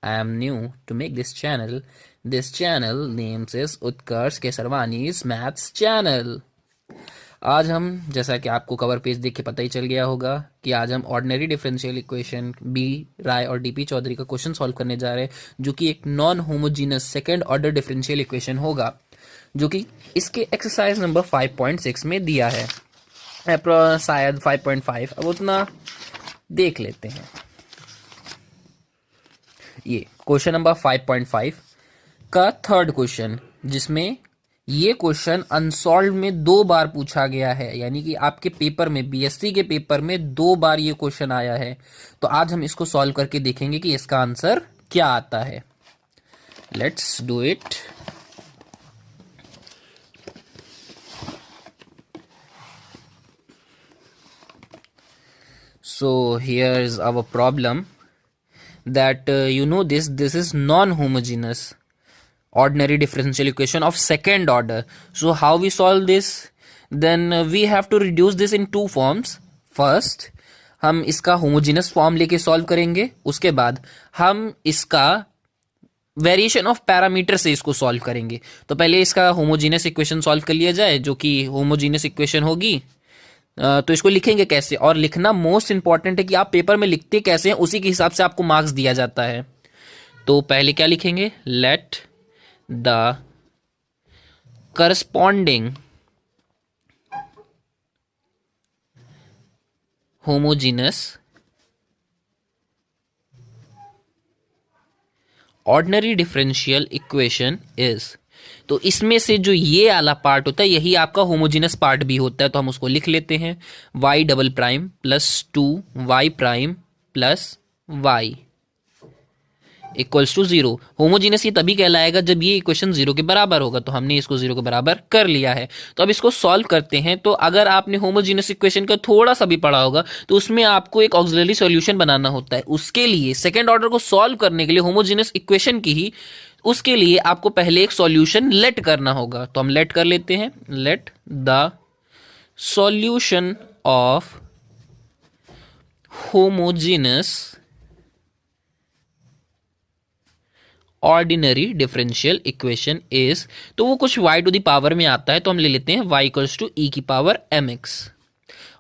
I am new to make this channel. This channel names is Utkarsh Kesarwani's Maths Channel. आज हम, जैसा कि आपको कवर पेज देख के पता ही चल गया होगा कि आज हम ऑर्डिनरी डिफरेंशियल इक्वेशन बी राय और डीपी चौधरी का क्वेश्चन सॉल्व करने जा रहे हैं, जो कि एक non homogeneous second order differential equation होगा, जो कि इसके एक्सरसाइज नंबर 5.6 में दिया है, शायद 5.5। अब उतना देख लेते हैं। ये क्वेश्चन नंबर 5.5 का थर्ड क्वेश्चन, जिसमें ये क्वेश्चन अनसॉल्व में 2 बार पूछा गया है, यानी कि आपके पेपर में, बीएससी के पेपर में 2 बार ये क्वेश्चन आया है। तो आज हम इसको सॉल्व करके देखेंगे कि इसका आंसर क्या आता है। Let's do it. So here is our problem that this is non-homogeneous ordinary differential equation of second order. So how we solve this? Then we have to reduce this in 2 forms. First हम इसका homogeneous form लेके solve करेंगे, उसके बाद हम इसका variation of parameter से इसको सॉल्व करेंगे। तो पहले इसका होमोजीनियस इक्वेशन सॉल्व कर लिया जाए, जो कि होमोजीनियस इक्वेशन होगी। तो इसको लिखेंगे कैसे, और लिखना मोस्ट इंपॉर्टेंट है कि आप पेपर में लिखते कैसे हैं, उसी के हिसाब से आपको मार्क्स दिया जाता है। तो पहले क्या लिखेंगे, let the corresponding homogeneous ordinary differential equation is. तो इसमें से जो ये वाला पार्ट होता है, यही आपका होमोजीनस पार्ट भी होता है। तो हम उसको लिख लेते हैं, y double prime plus 2y prime plus y equals to 0। Homogeneous ये तभी कहलाएगा जब ये इक्वेशन 0 के बराबर होगा। तो हमने इसको 0 के बराबर कर लिया है। तो अब इसको सॉल्व करते हैं। तो अगर आपने होमोजीनस इक्वेशन का थोड़ा सा भी पढ़ा होगा, तो उसमें आपको एक ऑक्सिलरी सॉल्यूशन बनाना होता है। उसके लिए सेकेंड ऑर्डर को सॉल्व करने के लिए होमोजीनस इक्वेशन की ही, उसके लिए आपको पहले एक सॉल्यूशन लेट करना होगा। तो हम लेट कर लेते हैं, let the solution of homogeneous ordinary differential equation is. तो वो कुछ y टू द पावर में आता है, तो हम ले लेते हैं y इक्वल्स टू e की पावर mx।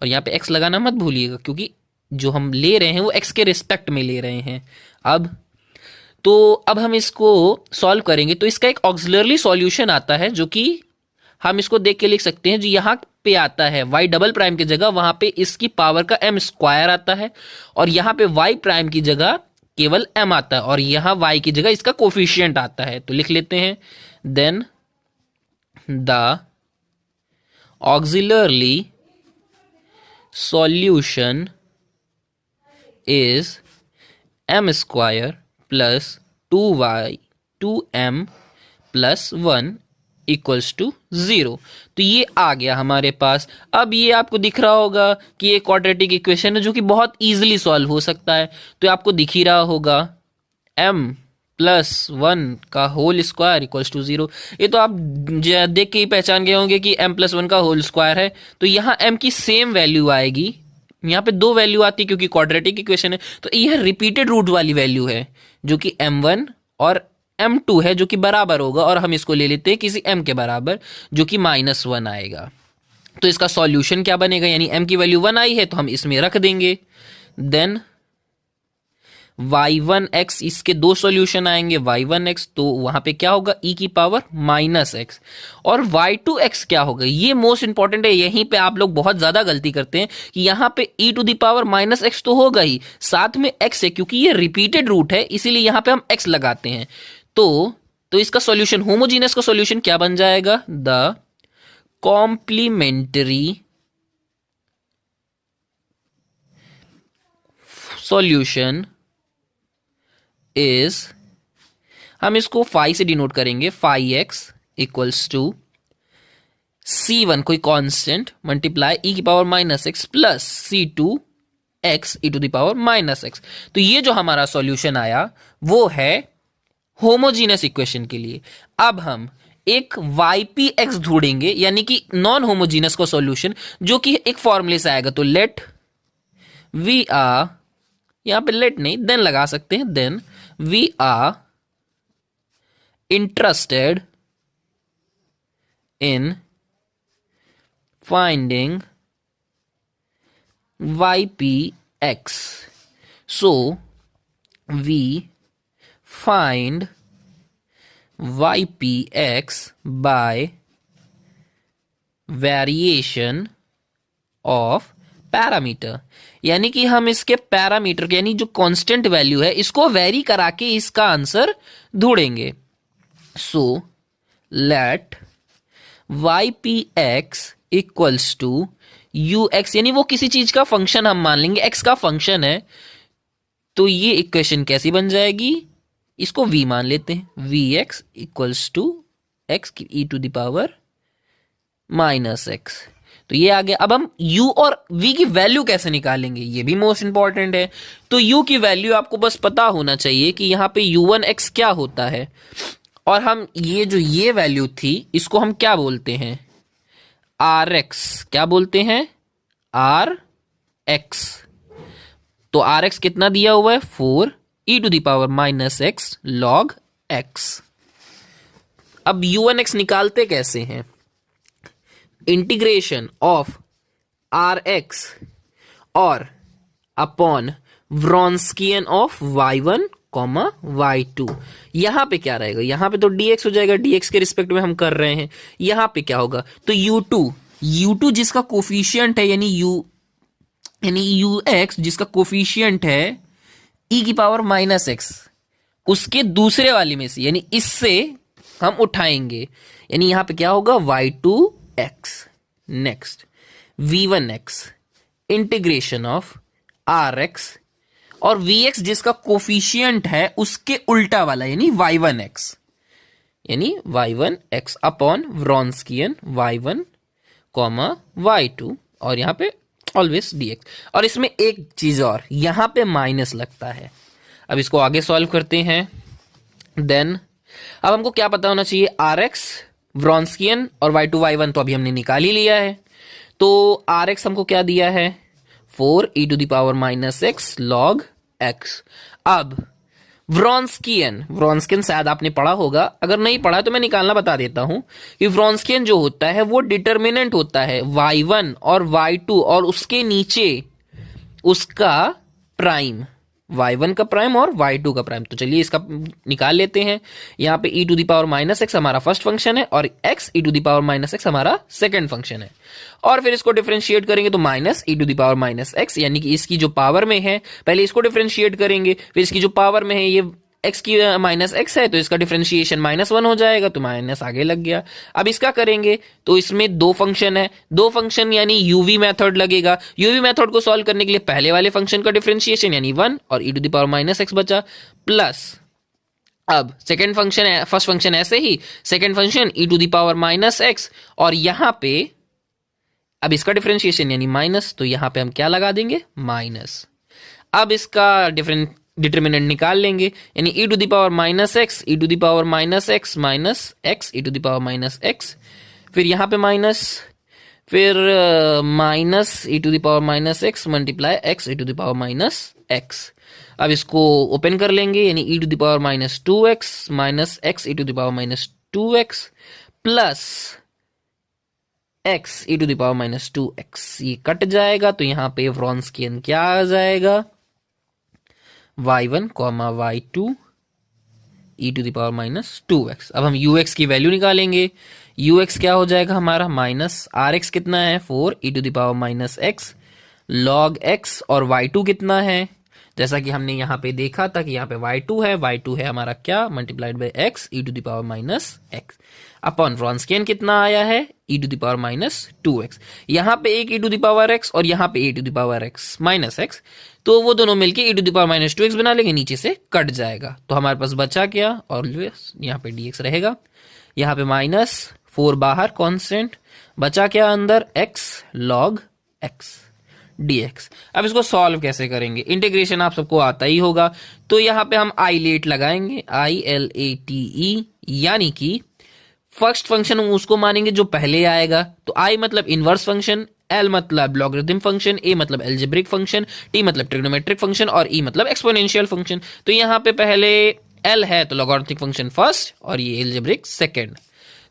और यहाँ पे x लगाना मत भूलिएगा, क्योंकि जो हम ले रहे हैं वो x के रिस्पेक्ट में ले रहे हैं। अब हम इसको सॉल्व करेंगे। तो इसका एक ऑक्सिलरी सॉल्यूशन आता है, जो कि हम इसको देख के लिख सकते हैं। जो यहाँ पे आता है y डबल प्राइम की जगह, वहां पे इसकी पावर का m स्क्वायर आता है, और यहाँ पे y प्राइम की जगह केवल m आता है, और यहाँ y की जगह इसका कोफिशिएंट आता है। तो लिख लेते हैं, then the auxiliary solution is m square plus 2y 2m plus 1 equals to 0। तो ये आ गया हमारे पास। अब ये आपको दिख रहा होगा कि ये क्वाड्रेटिक इक्वेशन है, जो कि बहुत इजीली सॉल्व हो सकता है। तो आपको दिख ही रहा होगा, m प्लस 1 का होल स्क्वायर इक्वल्स टू 0। ये तो आप देख के ही पहचान गए होंगे कि m प्लस 1 का होल स्क्वायर है। तो यहाँ m की सेम वैल्यू आएगी, यहाँ पे 2 वैल्यू आती है क्योंकि क्वाड्रेटिक इक्वेशन है। तो यह रिपीटेड रूट वाली वैल्यू है, जो कि m1 और m2 है, जो कि बराबर होगा। और हम इसको ले लेते हैं किसी m के बराबर, जो कि -1 आएगा। तो इसका सॉल्यूशन क्या बनेगा, यानी m की वैल्यू 1 आई है, तो हम इसमें रख देंगे। देन y1x, इसके 2 सॉल्यूशन आएंगे, y1x, तो वहां पे क्या होगा, e की पावर -x। और y2x क्या होगा, ये मोस्ट इंपॉर्टेंट है। यहीं पे आप लोग बहुत ज्यादा गलती करते हैं कि यहां पे e to the power -x तो होगा ही, साथ में x है, क्योंकि ये रिपीटेड रूट है, इसीलिए यहां पे हम x लगाते हैं। तो इसका सॉल्यूशन, होमोजीनियस का सॉल्यूशन क्या बन जाएगा, द कॉम्प्लीमेंट्री सॉल्यूशन इज, हम इसको फाई से डिनोट करेंगे, phi x equals to c1 कोई कांस्टेंट मल्टीप्लाई e की power -x plus c2 x e to the power -x। तो ये जो हमारा सॉल्यूशन आया वो है होमोजीनियस इक्वेशन के लिए। अब हम एक ypx ढूंढेंगे, यानी कि नॉन होमोजीनियस का सॉल्यूशन, जो कि एक फॉर्मूले से आएगा। तो लेट वी आर, यहां पे लेट नहीं देन लगा सकते हैं, then we are interested in finding ypx. So we find ypx by variation of parameter, यानी कि हम इसके पैरामीटर यानी जो कांस्टेंट वैल्यू है इसको वेरी करा के इसका आंसर ढूंढेंगे. So let ypx equals to ux, यानी वो किसी चीज का फंक्शन हम मान लेंगे, x का फंक्शन है. तो ये इक्वेशन कैसी बन जाएगी, इसको v मान लेते हैं. vx इक्वल्स टू x की e to the power minus x. तो ये आ गया. अब हम u और v की वैल्यू कैसे निकालेंगे, ये भी मोस्ट इंपॉर्टेंट है. तो u की वैल्यू आपको बस पता होना चाहिए कि यहां पे u1x क्या होता है, और हम ये वैल्यू थी इसको हम क्या बोलते हैं, rx. क्या बोलते हैं, rx. तो rx कितना दिया हुआ है, 4 e to the power minus x log x. अब u1x निकालते कैसे हैं, इंटीग्रेशन ऑफ rx और upon Wronskian of y1 y2. यहां पे क्या रहेगा, यहां पे तो dx हो जाएगा, dx के रिस्पेक्ट में हम कर रहे हैं. यहां पे क्या होगा, तो u2 जिसका कोफिशियंट है यानी ux जिसका कोफिशियंट है e की पावर माइनस x, उसके दूसरे वाली में से यानी इससे हम उठाएंगे, यानी यहां पे क्या होगा y2x. Next v1x integration of rx और vx जिसका कोफिशियंट है उसके उल्टा वाला यानी y1x अपॉन व्रॉन्स्कियन y1 y2 और यहां पे ऑलवेज dx. और इसमें एक चीज और, यहां पे माइनस लगता है. अब इसको आगे सॉल्व करते हैं. देन अब हमको क्या पता होना चाहिए, rx व्रॉन्स्कियन और y2 y1 तो अभी हमने निकाल ही लिया है. तो rx हमको क्या दिया है, 4 e to the power minus x log x. अब व्रॉन्स्कियन शायद आपने पढ़ा होगा, अगर नहीं पढ़ा तो मैं निकालना बता देता हूं कि व्रॉन्स्कियन जो होता है वो डिटर्मिनेंट होता है y1 और y2 और उसके नीचे उसका प्राइम, y1 का प्राइम और y2 का प्राइम. तो चलिए इसका निकाल लेते हैं. यहां पे e to the power minus x हमारा फर्स्ट फंक्शन है और x e to the power minus x हमारा सेकंड फंक्शन है. और फिर इसको डिफरेंशिएट करेंगे तो minus e to the power minus x, यानी कि इसकी जो पावर में है पहले इसको डिफरेंशिएट करेंगे, फिर इसकी जो पावर में है ये x की माइनस एक्स है तो इसका डिफरेंशिएशन -1 हो जाएगा, तो माइनस आगे लग गया. अब इसका करेंगे तो इसमें दो फंक्शन यानी यूवी मेथड लगेगा. यूवी मेथड को सॉल्व करने के लिए पहले वाले फंक्शन का डिफरेंशिएशन यानी 1 और e to the power minus x बचा, प्लस अब सेकेंड फंक्शन, फर्स्ट फंक्शन ऐसे ही, second function e to the power minus x और यहां पे अब इसका डिफरेंशिएशन यानी माइनस, तो यहां पे हम क्या लगा देंगे, माइनस. अब इसका डिटर्मिनेंट निकाल लेंगे, यानी e to the power minus x e to the power minus x e to the power minus x, फिर यहां पे माइनस, फिर minus e to the power minus x multiply x e to the power minus x. अब इसको open कर लेंगे, यानी e to the power minus 2x minus x e to the power minus 2x plus x e to the power minus 2x. ये cut जाएगा तो यहां पे व्रॉन्स्कियन क्या आ जाएगा, y1 y2 e to the power minus 2x. अब हम ux की वैल्यू निकालेंगे. ux क्या हो जाएगा हमारा, माइनस rx कितना है, 4 e to the power minus x log x, और y2 कितना है, जैसा कि हमने यहाँ पे देखा था कि यहाँ पे y2 है हमारा क्या, multiplied by x e to the power minus x upon Wronskian कितना आया है, e to the power minus 2x. यहाँ पे एक e to the power x और यहाँ पे e to the power x minus x, तो वो दोनों मिलके e to the power minus 2x बना लेंगे, नीचे से कट जाएगा. तो हमारे पास बचा क्या, और यहाँ पे dx रहेगा, यहाँ पे माइनस 4 बाहर कॉन्स्टेंट, बचा क्या अंदर, x log x dx. अब इसको सॉल्व कैसे करेंगे, इंटीग्रेशन आप सबको आता ही होगा, तो यहां पे हम आईलेट लगाएंगे, ILATE, यानी कि फर्स्ट फंक्शन उसको मानेंगे जो पहले आएगा, तो i मतलब इनवर्स फंक्शन, एल मतलब लॉगरिथम फंक्शन, ए मतलब एल्जेब्रिक फंक्शन, टी मतलब ट्रिग्नोमेट्रिक फंक्शन और ई मतलब एक्सपोनेंशियल फंक्शन। तो यहाँ पे पहले एल है तो लॉगरिथमिक फंक्शन फर्स्ट और ये एल्जेब्रिक सेकेंड।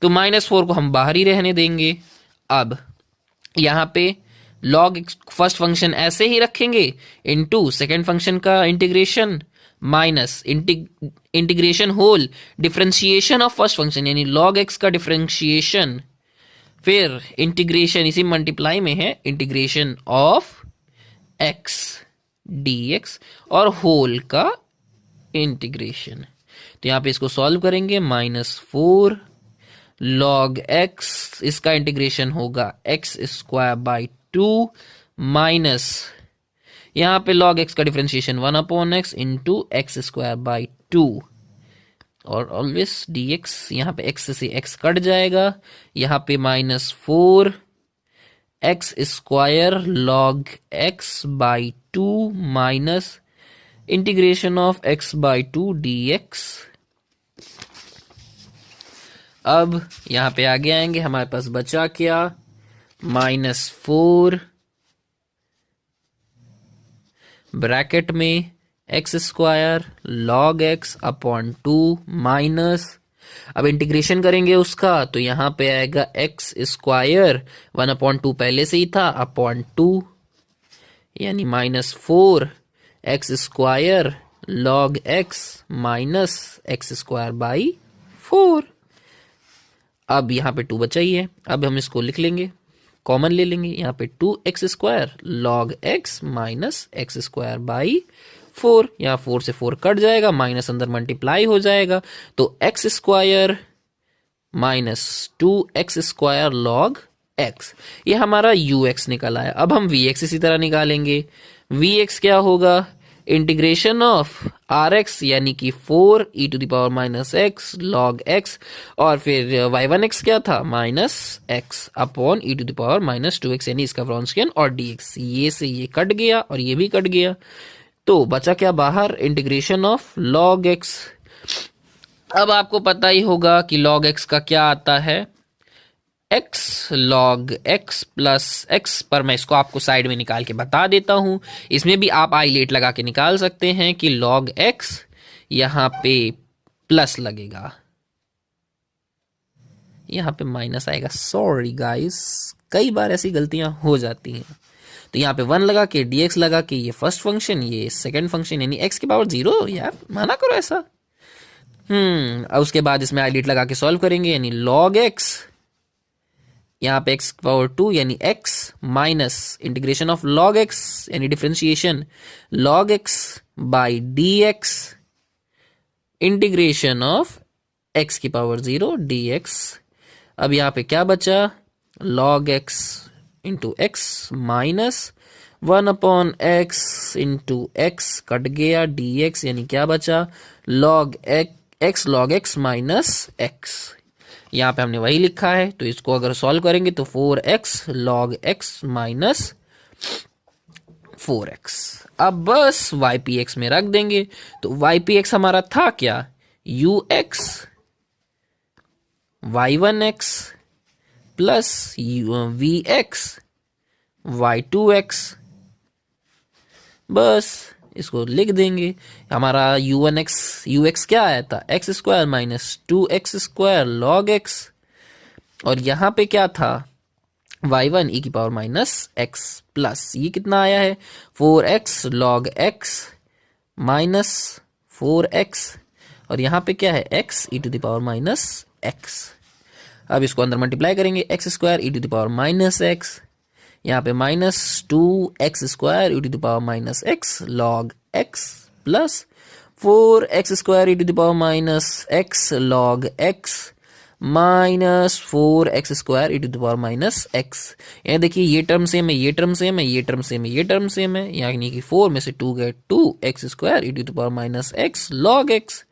तो -4 को हम बाहर ही रहने देंगे। अब यहाँ पे लॉग फर्स्ट फंक्शन ऐसे ही रखेंगे इनटू सेकेंड फंक्शन का integration minus integration whole differentiation of first function यानी लॉग एक्स का डिफरेंशिएशन, फिर इंटीग्रेशन इसी मल्टीप्लाई में है इंटीग्रेशन ऑफ एक्स dx और होल का इंटीग्रेशन। तो यहां पे इसको सॉल्व करेंगे -4 log x, इसका इंटीग्रेशन होगा x स्क्वायर बाई 2 माइनस यहां पे log x का differentiation 1/x into x square by 2 और ऑलवेज dx, यहाँ पे x से x कट जाएगा, यहाँ पे -4 x square log x by 2 minus integration of x by 2 dx। अब यहाँ पे आगे आएंगे, हमारे पास बचा क्या, -4 ब्रैकेट में x square log x upon 2 minus, अब इंटीग्रेशन करेंगे उसका तो यहाँ पे आएगा एक्स स्क्वायर 1/2 पहले से ही था अपॉन 2 यानी -4 x square log x minus x square by 4। अब यहाँ पे 2 बचा ही है, अब हम इसको लिख लेंगे, कॉमन ले लेंगे, यहाँ पे 2x square log x minus x square by 4, यहाँ 4 से 4 कट जाएगा, माइनस अंदर मल्टीप्लाई हो जाएगा तो x square minus 2x square log x, ये हमारा ux निकल आया। अब हम vx इसी तरह निकालेंगे, vx क्या होगा, इंटीग्रेशन ऑफ rx यानी कि 4e to the power minus x log x और फिर y1x क्या था -x upon e to the power minus 2x यानी इसका व्रॉन्स्कियन और dx, ये से ये कट गया और ये भी कट गया तो बचा क्या बाहर, इंटीग्रेशन ऑफ log x। अब आपको पता ही होगा कि log x का क्या आता है, x log x plus x, पर मैं इसको आपको साइड में निकाल के बता देता हूं, इसमें भी आप आईलेट लगा के निकाल सकते हैं कि log x यहां पे प्लस लगेगा, यहां पे माइनस आएगा, सॉरी गाइस कई बार ऐसी गलतियां हो जाती हैं। तो यहाँ पे 1 लगा के dx लगा के ये फर्स्ट फंक्शन ये सेकंड फंक्शन यानी x की पावर 0, यार माना करो ऐसा। अब उसके बाद इसमें आईलेट लगा के सॉल्व करेंगे यानी log x, यहाँ पे x पावर 2 यानी x minus integration of log x यानी differentiation log x by dx integration of x की पावर 0 dx। अब यहाँ पे क्या बचा, log x into x minus 1/x into x cut गया dx यानी क्या बचा, log x log x minus x, यहाँ पे हमने वही लिखा है तो इसको अगर सॉल्व करेंगे तो 4x log x minus 4x। अब बस ypx में रख देंगे तो ypx हमारा था क्या, ux y1x plus vx y2x, बस इसको लिख देंगे, हमारा ux क्या आया था, x square minus 2x square log x और यहाँ पे क्या था y1 e की पावर माइनस x प्लस ये कितना आया है 4x log x minus 4x और यहाँ पे क्या है x e to the power minus x। अब इसको अंदर मल्टीप्लाई करेंगे, x square e to the power minus x, यहाँ पे -2x square e to the power minus x log x plus 4x square e to the power minus x log x minus 4x square e to the power minus x। यहाँ देखिए ये term same है, ये term same है, ये term same है, ये term same है, यानी कि 4 में से 2 गए 2x square e to the power minus x log x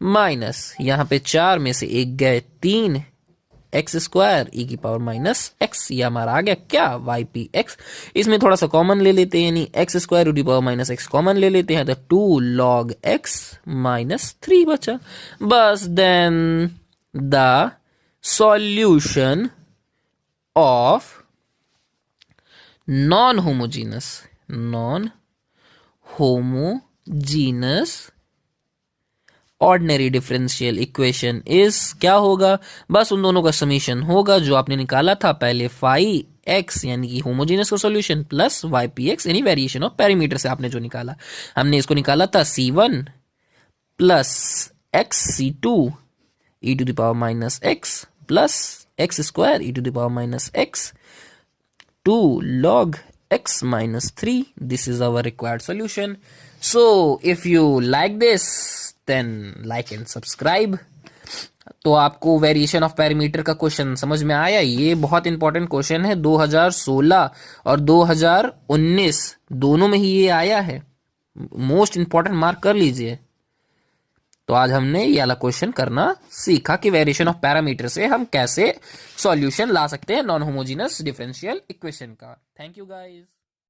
minus यहाँ पे 4 में से 1 गए 3 एक्स स्क्वायर ई की पावर माइनस एक्स, ये हमारा आ गया क्या ypx। इसमें थोड़ा सा कॉमन ले लेते हैं यानी एक्स स्क्वायर की पावर माइनस एक्स कॉमन ले लेते हैं तो 2 log x माइनस 3 बचा। बस then the solution of non homogeneous ordinary differential equation is क्या होगा, बस उन दोनों का समीशन होगा जो आपने निकाला था पहले, फाई एक्स यानी कि होमोजीनस का solution plus y p x यानी वेरिएशन ऑफ पैरामीटर से आपने जो निकाला, हमने इसको निकाला था C1 plus x C2 e to the power minus x plus x square e to the power minus x 2 log x minus 3. This is our required solution. So if you like this then like and subscribe. तो आपको variation of parameter का question समझ में आया। ये बहुत important question है, 2016 और 2019 दोनों में ही ये आया है, मोस्ट इंपॉर्टेंट मार्क कर लीजिए। तो आज हमने ये वाला क्वेश्चन करना सीखा कि वेरिएशन ऑफ पैरामीटर से हम कैसे सॉल्यूशन ला सकते हैं नॉन होमोजेनस डिफरेंशियल इक्वेशन का। Thank you guys.